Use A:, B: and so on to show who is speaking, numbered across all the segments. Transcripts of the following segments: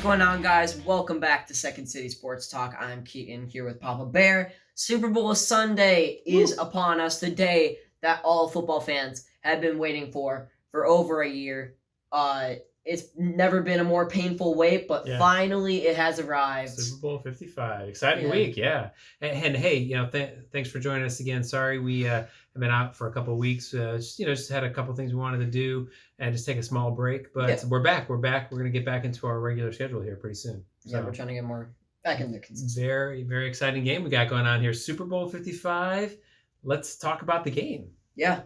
A: going on, guys? Welcome back to Second City Sports Talk. I'm Keaton here with Papa Bear. Super Bowl Sunday is upon us, the day that all football fans have been waiting for over a year. It's never been a more painful wait, but finally it has arrived.
B: Super Bowl 55. Exciting week, And hey, thanks for joining us again. Sorry we have been out for a couple of weeks. Just had a couple things we wanted to do and just take a small break. But we're back. We're going to get back into our regular schedule here pretty soon.
A: So, we're trying to get more back into consistency.
B: Very, very exciting game we got going on here. Super Bowl 55. Let's talk about the game.
A: Yeah.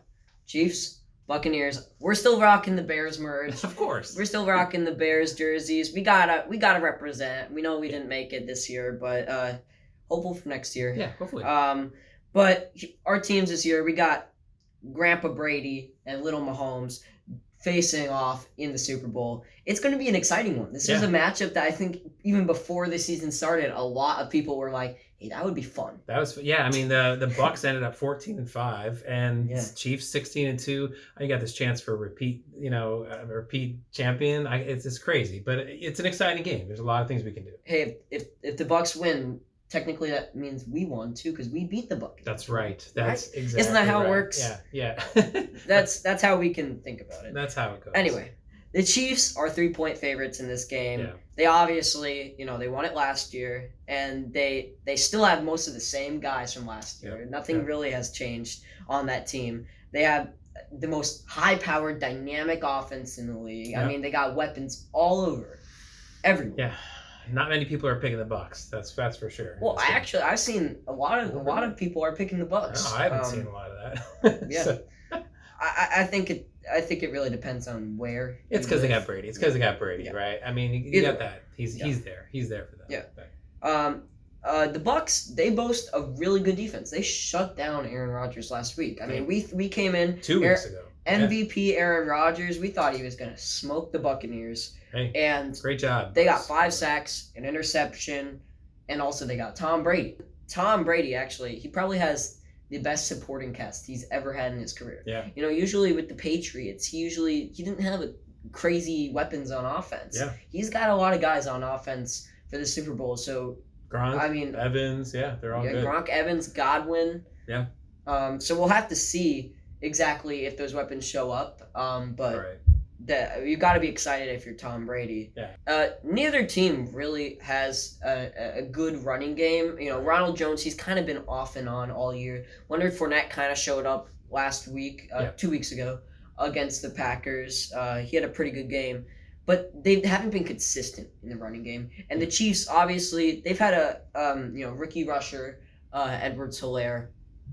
A: Chiefs, Buccaneers. We're still rocking the Bears merch.
B: Of course.
A: We're still rocking the Bears jerseys. We gotta represent. We know we didn't make it this year, but hopeful for next year.
B: Yeah, hopefully.
A: But our teams this year, we got Grandpa Brady and Little Mahomes facing off in the Super Bowl. It's going to be an exciting one. This is a matchup that I think even before the season started, a lot of people were like, hey, that would be fun.
B: That was, I mean, the Bucs ended up 14-5 and Chiefs 16-2. You got this chance for a repeat champion. It's crazy, but it's an exciting game. There's a lot of things we can do.
A: Hey, if the Bucs win, technically that means we won too because we beat the Buccaneers.
B: That's right. That's exactly.
A: Isn't that how it works?
B: Yeah.
A: That's how we can think about it.
B: That's how it goes.
A: Anyway, the Chiefs are 3-point favorites in this game.
B: Yeah.
A: They obviously, they won it last year, and they still have most of the same guys from last year.
B: Yep.
A: Nothing really has changed on that team. They have the most high-powered, dynamic offense in the league.
B: Yep.
A: I mean, they got weapons all over, everywhere.
B: Yeah. Not many people are picking the Bucs. That's for sure.
A: Well, I've seen a lot of people are picking the Bucs.
B: No, I haven't seen a lot of that.
A: Yeah. So. I think it really depends on where.
B: It's because they got Brady. It's because they got Brady, right? I mean, you got that. He's there. He's there for them.
A: Yeah. The Bucs, they boast a really good defense. They shut down Aaron Rodgers last week. I mean, we came in
B: 2 weeks ago.
A: MVP Aaron Rodgers. We thought he was going to smoke the Buccaneers.
B: Hey,
A: and
B: great job.
A: They got 5 sacks, an interception, and also they got Tom Brady. Tom Brady, actually, he probably has the best supporting cast he's ever had in his career.
B: Yeah.
A: Usually with the Patriots, he didn't have crazy weapons on offense.
B: Yeah.
A: He's got a lot of guys on offense for the Super Bowl. So
B: Gronk, Evans, they're all good.
A: Gronk, Evans, Godwin.
B: Yeah.
A: So we'll have to see exactly if those weapons show up. But you got to be excited if you're Tom Brady.
B: Yeah.
A: Neither team really has a good running game. Ronald Jones, he's kind of been off and on all year. Leonard Fournette kind of showed up last week, 2 weeks ago, against the Packers. He had a pretty good game. But they haven't been consistent in the running game. And the Chiefs, obviously, they've had a rookie rusher, Edwards-Helaire,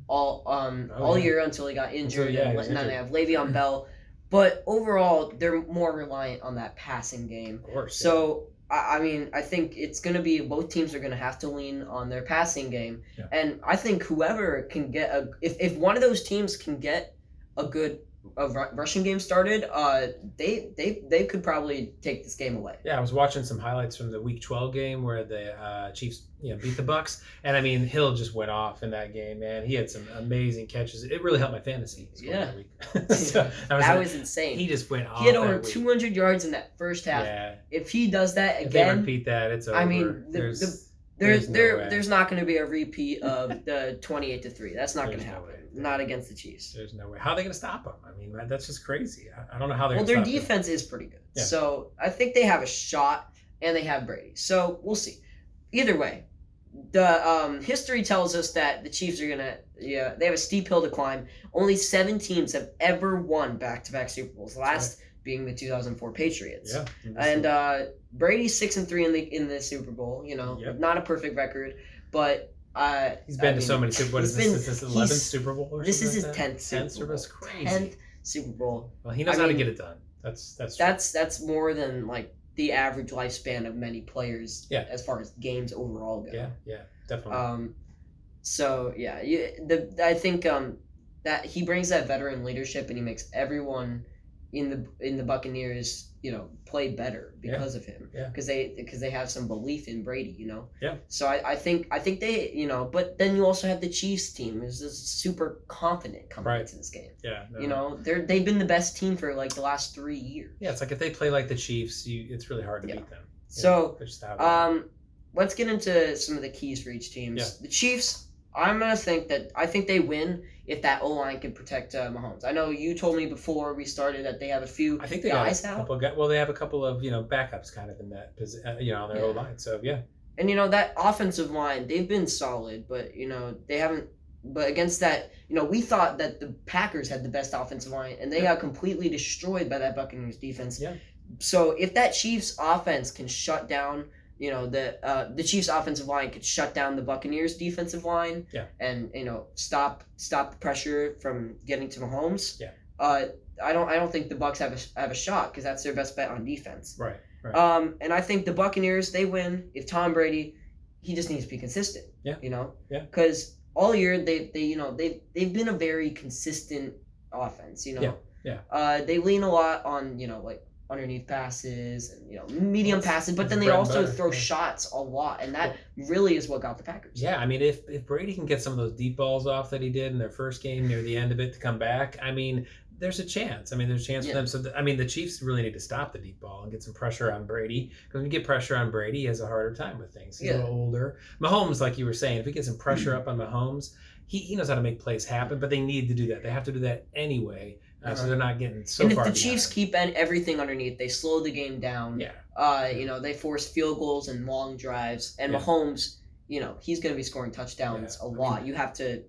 A: all year until he got injured. And now they have Le'Veon Bell. But overall, they're more reliant on that passing game.
B: Of course.
A: So, I mean, I think it's going to be both teams are going to have to lean on their passing game.
B: Yeah.
A: And I think whoever can get if one of those teams can get a good rushing game started, they could probably take this game away.
B: Yeah, I was watching some highlights from the Week 12 game where the Chiefs beat the Bucs, and I mean Hill just went off in that game, man. He had some amazing catches. It really helped my fantasy.
A: Yeah,
B: so
A: that was insane.
B: He just went off.
A: He had over 200 yards in that first half.
B: Yeah.
A: If he does that again,
B: if they repeat that, it's over.
A: I mean, there's not going to be a repeat of the 28-3. That's not going to happen. Not against the Chiefs.
B: There's no way. How are they going to stop them? I mean, that's just crazy. I don't know how they're.
A: Well, their defense is pretty good. Yeah. So I think they have a shot, and they have Brady. So we'll see. Either way, the history tells us that the Chiefs are gonna. They have a steep hill to climb. Only 7 teams have ever won back-to-back Super Bowls. Last being the 2004 Patriots.
B: Yeah.
A: And Brady's 6-3 in the Super Bowl. Not a perfect record, but.
B: He's been to so many Super Bowls. Is this his 11th Super Bowl or
A: this
B: something?
A: This is his 10th Super Bowl.
B: That's crazy.
A: 10th Super Bowl.
B: Well, he knows how to get it done.
A: That's more than like the average lifespan of many players. Yeah. As far as games overall go.
B: Yeah, definitely.
A: I think that he brings that veteran leadership and he makes everyone in the Buccaneers, play better because of him.
B: Yeah.
A: Because they have some belief in Brady,
B: Yeah.
A: So I think they, but then you also have the Chiefs team who's just super confident coming into this game.
B: Yeah.
A: No. They've been the best team for like the last 3 years.
B: Yeah, it's like if they play like the Chiefs, it's really hard to beat them.
A: So, let's get into some of the keys for each team.
B: Yeah.
A: The Chiefs, I think they win if that O-line can protect Mahomes. I know you told me before we started that they have a few
B: I think they
A: guys
B: got a
A: out.
B: couple guys. Well, they have a couple of backups kind of in that on their O-line. So yeah.
A: And that offensive line, they've been solid, but they haven't. But against that, we thought that the Packers had the best offensive line, and they got completely destroyed by that Buccaneers defense.
B: Yeah.
A: So if that Chiefs offense can shut down, the Chiefs offensive line could shut down the Buccaneers defensive line, and stop the pressure from getting to Mahomes.
B: Yeah.
A: I don't think the Bucs have a shot because that's their best bet on defense.
B: Right. Right.
A: And I think the Buccaneers, they win if Tom Brady, he just needs to be consistent.
B: Yeah.
A: Yeah. Because all year they've been a very consistent offense.
B: Yeah.
A: They lean a lot on like underneath passes and medium passes, but then they also throw shots a lot, and that really is what got the Packers.
B: Yeah, I mean, if Brady can get some of those deep balls off that he did in their first game near the end of it to come back, I mean, there's a chance. I mean, there's a chance for them. So, the Chiefs really need to stop the deep ball and get some pressure on Brady. Because when you get pressure on Brady, he has a harder time with things. He's a little older. Mahomes, like you were saying, if we get some pressure up on Mahomes, he knows how to make plays happen, but they need to do that. They have to do that anyway, so they're not getting so far.
A: And if the Chiefs keep everything underneath, they slow the game down.
B: Yeah.
A: They force field goals and long drives, and Mahomes, he's going to be scoring touchdowns a lot. You have to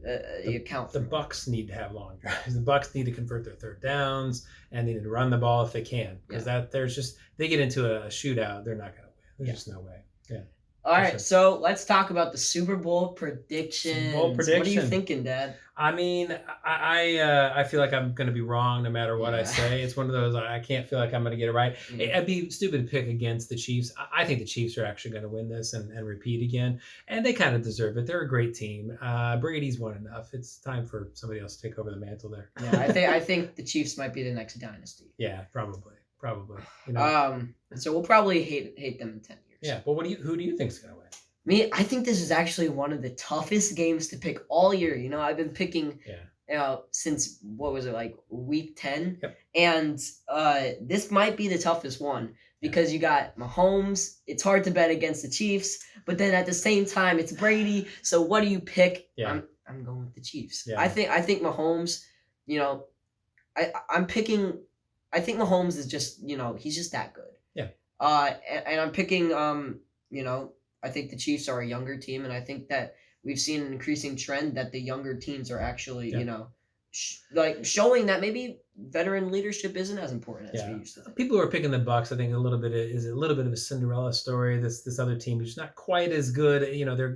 A: account for
B: the Bucs need to have long drives. The Bucs need to convert their third downs, and they need to run the ball if they can. Because they get into a shootout, they're not going to win. There's just no way. Yeah.
A: All right, so let's talk about the Super Bowl predictions. What are you thinking, Dad?
B: I mean, I feel like I'm going to be wrong no matter what I say. It's one of those I can't feel like I'm going to get it right. It'd be stupid to pick against the Chiefs. I think the Chiefs are actually going to win this and repeat again, and they kind of deserve it. They're a great team. Brady's won enough. It's time for somebody else to take over the mantle there.
A: Yeah, I think the Chiefs might be the next dynasty.
B: Yeah, probably.
A: So we'll probably hate them in 10 years.
B: Yeah, but who do you think is going to win?
A: Me, I think this is actually one of the toughest games to pick all year. I've been picking since, what was it, like week 10?
B: Yep.
A: And this might be the toughest one because you got Mahomes. It's hard to bet against the Chiefs, but then at the same time, it's Brady. So what do you pick?
B: Yeah.
A: I'm going with the Chiefs.
B: Yeah.
A: I think Mahomes, I think Mahomes is just, he's just that good.
B: Yeah.
A: And I'm picking, I think the Chiefs are a younger team, and I think that we've seen an increasing trend that the younger teams are actually, showing that maybe veteran leadership isn't as important as we used to think.
B: People who are picking the Bucs, I think, is a little bit of a Cinderella story. This other team who's not quite as good.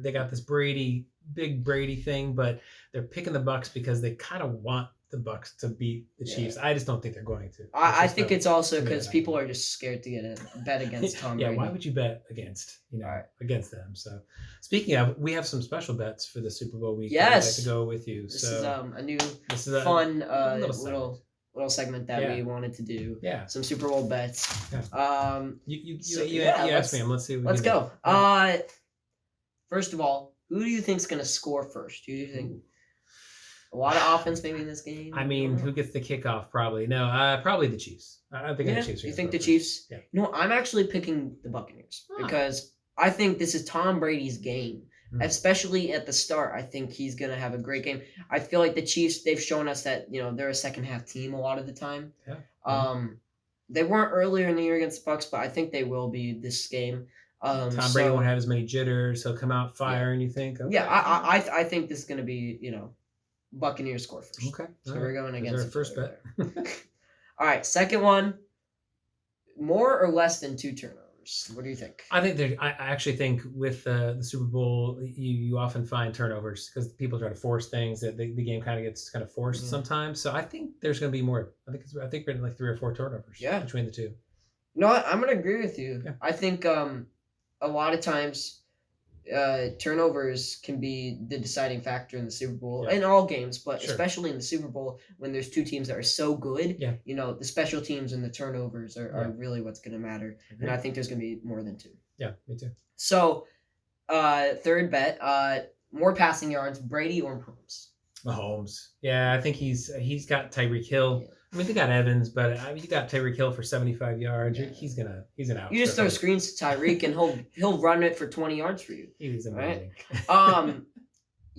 B: They got this big Brady thing, but they're picking the Bucs because they kind of want the Bucs to beat the Chiefs. I just don't think they're going to.
A: I think it's also because people are just scared to get a bet against Tom Brady.
B: Yeah, why would you bet against against them? So, speaking of, we have some special bets for the Super Bowl week.
A: Yes,
B: I'd like to go with you.
A: This is a new fun little segment that we wanted to do.
B: Yeah,
A: some Super Bowl bets.
B: Yeah. You asked me. Let's see.
A: Let's go. First of all, who do you think's gonna score first? Who do you think? A lot of offense maybe in this game.
B: I mean, who gets the kickoff? Probably probably the Chiefs. I think the Chiefs.
A: You think the Chiefs?
B: Yeah.
A: I'm actually picking the Buccaneers because I think this is Tom Brady's game, especially at the start. I think he's gonna have a great game. I feel like the Chiefs. They've shown us that they're a second half team a lot of the time.
B: Yeah.
A: They weren't earlier in the year against the Bucs, but I think they will be this game.
B: Tom Brady won't have as many jitters. He'll come out firing. You think? Okay.
A: Yeah, I think this is gonna be Buccaneers score first.
B: Okay.
A: So we're going against
B: our first bet.
A: All right, second one. More or less than 2 turnovers? What do you think?
B: I actually think with the Super Bowl, you often find turnovers because people try to force things that the game kind of gets forced sometimes. So I think there's going to be more. I think we're in like 3 or 4 turnovers. Between the two.
A: I'm going to agree with you.
B: Yeah.
A: I think a lot of times. Turnovers can be the deciding factor in the Super Bowl in all games, but especially in the Super Bowl when there's 2 teams that are so good. The special teams and the turnovers are really what's going to matter, and I think there's going to be more than 2.
B: Yeah, me too.
A: So, third bet: more passing yards, Brady or Mahomes?
B: Mahomes. Yeah, I think he's got Tyreek Hill.
A: Yeah.
B: I mean, they got Evans, but I mean, you got Tyreek Hill for 75 yards. Yeah. He's an out.
A: You just throw screens to Tyreek, and he'll run it for 20 yards for you.
B: He's amazing.
A: Right?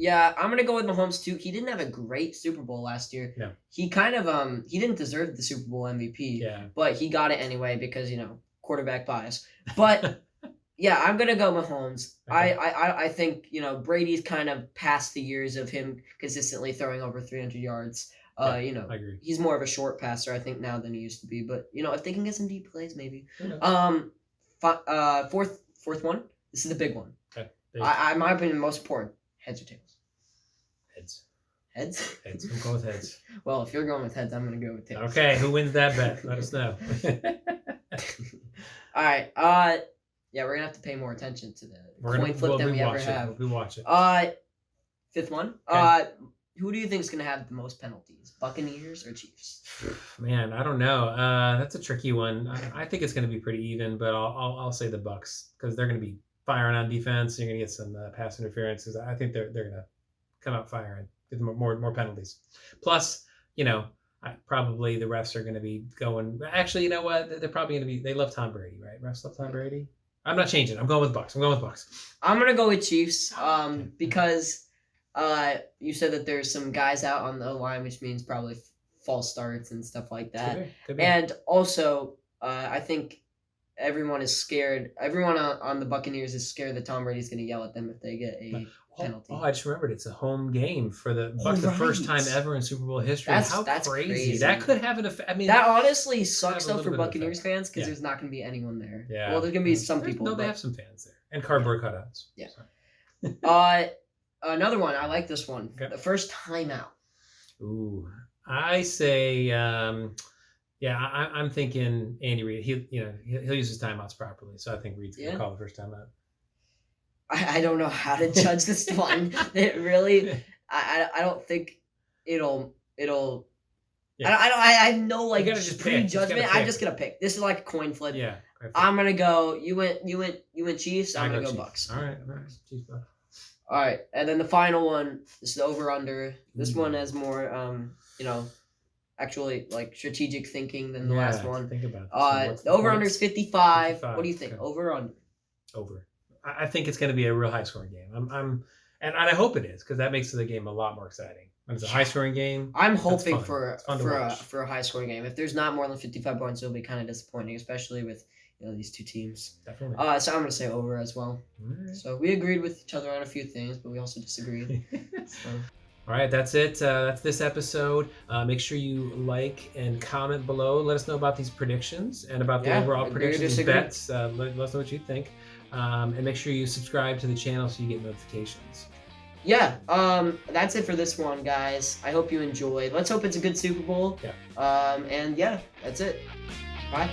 A: Yeah, I'm gonna go with Mahomes too. He didn't have a great Super Bowl last year.
B: No.
A: He kind of he didn't deserve the Super Bowl MVP.
B: Yeah.
A: But he got it anyway because quarterback bias. But yeah, I'm gonna go Mahomes. Okay. I think Brady's kind of past the years of him consistently throwing over 300 yards.
B: I agree.
A: He's more of a short passer, I think, now than he used to be. But if they can get some deep plays, maybe. Fourth one. This is the big one. Okay. In my opinion, the most important. Heads or tails?
B: Heads.
A: Heads?
B: Heads. I'm going with heads.
A: Well, if you're going with heads, I'm going to go with tails.
B: Okay, who wins that bet? Let us know.
A: All right. Yeah, we're going to have to pay more attention to the coin flip than we ever have.
B: We watch it.
A: Fifth one.
B: Okay.
A: Who do you think is going to have the most penalties? Buccaneers or Chiefs?
B: Man, I don't know. That's a tricky one. I think it's going to be pretty even, but I'll say the Bucs because they're going to be firing on defense. You're going to get some pass interferences. I think they're going to come out firing, get more penalties. Plus, probably the refs are going to be going. Actually, you know what? They're probably going to be. They love Tom Brady, right? Refs love Tom Brady. I'm not changing. I'm going with Bucs.
A: I'm going to go with Chiefs. Because you said that there's some guys out on the line, which means probably false starts and stuff like that.
B: Could be.
A: And also, I think. Everyone is scared. Everyone on the Buccaneers is scared that Tom Brady's going to yell at them if they get a penalty.
B: I just remembered. It's a home game for the Bucs, the first time ever in Super Bowl history. That's crazy. That could have an effect. I mean,
A: that honestly sucks though for Buccaneers fans because there's not going to be anyone there.
B: Yeah.
A: Well, there's going to be some people.
B: No, they have some fans there and cardboard cutouts.
A: Yeah. Another one. I like this one. Okay. The first time out.
B: Ooh, I say. Yeah, I'm thinking Andy Reid. He'll use his timeouts properly, so I think Reid's gonna call the first timeout.
A: I don't know how to judge this one. It really, I don't think it'll. Yeah. I have no prejudgment. I'm just gonna pick. This is like a coin flip.
B: Yeah.
A: I'm gonna go. You went Chiefs. I'm gonna go Bucs.
B: All right. Chiefs, Bucs.
A: All right, and then the final one is the over under. This one has more actually like strategic thinking than the last one.
B: Think about it.
A: The over under is 55. What do you think? Okay. Over or under?
B: Over. I think it's going to be a real high scoring game. And I hope it is because that makes the game a lot more exciting. When it's a high scoring game,
A: I'm hoping for a high scoring game. If there's not more than 55 points, it'll be kind of disappointing, especially with these two teams.
B: Definitely.
A: So I'm going to say over as well.
B: Right.
A: So we agreed with each other on a few things, but we also disagreed.
B: All right, that's it. That's this episode. Make sure you like and comment below. Let us know about these predictions and about the overall predictions and bets. Let us know what you think. And make sure you subscribe to the channel so you get notifications.
A: Yeah, that's it for this one, guys. I hope you enjoyed. Let's hope it's a good Super Bowl.
B: Yeah.
A: And yeah, that's it. Bye.